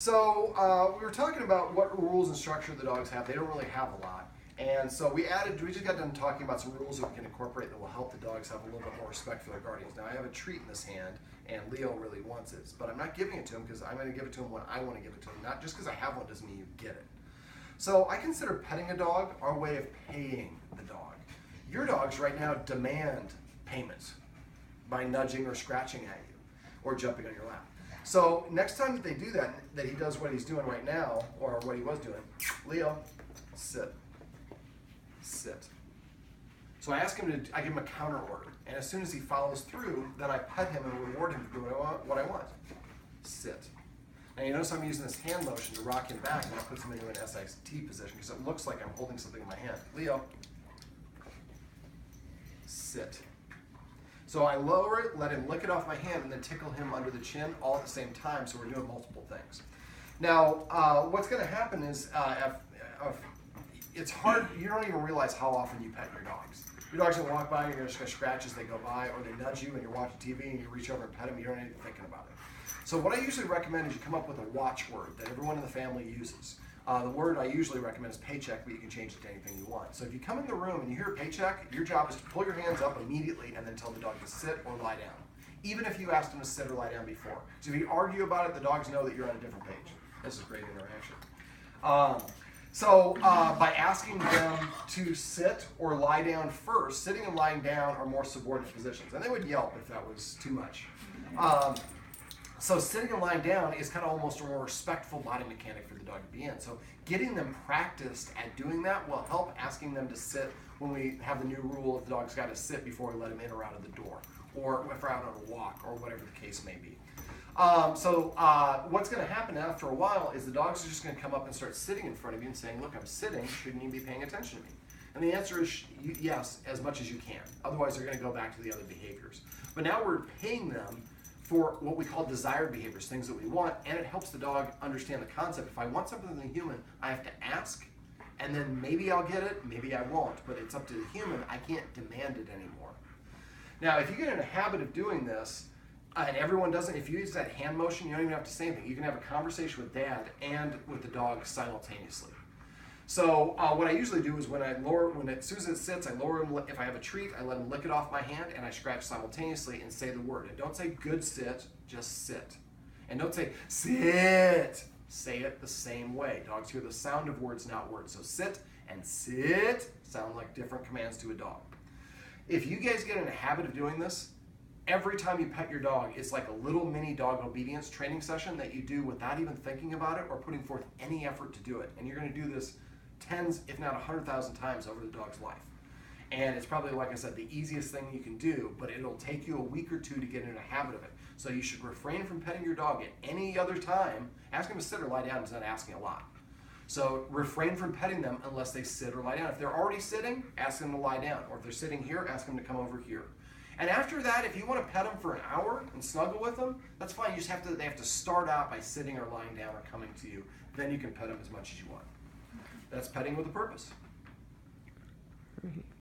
So we were talking about what rules and structure the dogs have. They don't really have a lot. And so we just got done talking about some rules that we can incorporate that will help the dogs have a little bit more respect for their guardians. Now I have a treat in this hand and Leo really wants it, but I'm not giving it to him because I'm going to give it to him when I want to give it to him. Not just because I have one doesn't mean you get it. So I consider petting a dog our way of paying the dog. Your dogs right now demand payment by nudging or scratching at you or jumping on your lap. So next time that they do that he does what he's doing right now, or what he was doing, Leo, sit, sit. So I give him a counter order, and as soon as he follows through, then I pet him and reward him for doing what I want. Sit. Now you notice I'm using this hand motion to rock him back, and that puts him into an SIT position because it looks like I'm holding something in my hand. Leo, sit. So I lower it, let him lick it off my hand, and then tickle him under the chin all at the same time, so we're doing multiple things. Now, what's going to happen is, it's hard, you don't even realize how often you pet your dogs. Your dog's going to walk by, and you're just going to scratch as they go by, or they nudge you and you're watching TV and you reach over and pet them, you don't even thinking about it. So what I usually recommend is you come up with a watch word that everyone in the family uses. The word I usually recommend is paycheck, but you can change it to anything you want. So if you come in the room and you hear paycheck, your job is to pull your hands up immediately and then tell the dog to sit or lie down, even if you asked him to sit or lie down before. So if you argue about it, the dogs know that you're on a different page. This is great interaction. By asking them to sit or lie down first, sitting and lying down are more subordinate positions, and they would yelp if that was too much. So sitting and lying down is kind of almost a more respectful body mechanic for the dog to be in. So getting them practiced at doing that will help asking them to sit when we have the new rule of the dog's got to sit before we let him in or out of the door, or if we're out on a walk, or whatever the case may be. What's going to happen after a while is the dogs are just going to come up and start sitting in front of you and saying, look, I'm sitting, shouldn't you be paying attention to me? And the answer is yes, as much as you can. Otherwise, they're going to go back to the other behaviors. But now we're paying them for what we call desired behaviors, things that we want, and it helps the dog understand the concept. If I want something from the human, I have to ask, and then maybe I'll get it, maybe I won't, but it's up to the human. I can't demand it anymore. Now, if you get in a habit of doing this, and everyone doesn't, if you use that hand motion, you don't even have to say anything. You can have a conversation with dad and with the dog simultaneously. So what I usually do is as soon as it sits, I lower him. If I have a treat, I let him lick it off my hand, and I scratch simultaneously and say the word. And don't say good sit, just sit. And don't say sit. Say it the same way. Dogs hear the sound of words, not words. So sit and sit sound like different commands to a dog. If you guys get in a habit of doing this, every time you pet your dog, it's like a little mini dog obedience training session that you do without even thinking about it or putting forth any effort to do it. And you're going to do this tens, if not 100,000 times over the dog's life. And it's probably, like I said, the easiest thing you can do, but it'll take you a week or two to get in a habit of it. So you should refrain from petting your dog at any other time. Ask them to sit or lie down is not asking a lot. So refrain from petting them unless they sit or lie down. If they're already sitting, ask them to lie down. Or if they're sitting here, ask them to come over here. And after that, if you want to pet them for an hour and snuggle with them, that's fine. They have to start out by sitting or lying down or coming to you. Then you can pet them as much as you want. That's petting with a purpose.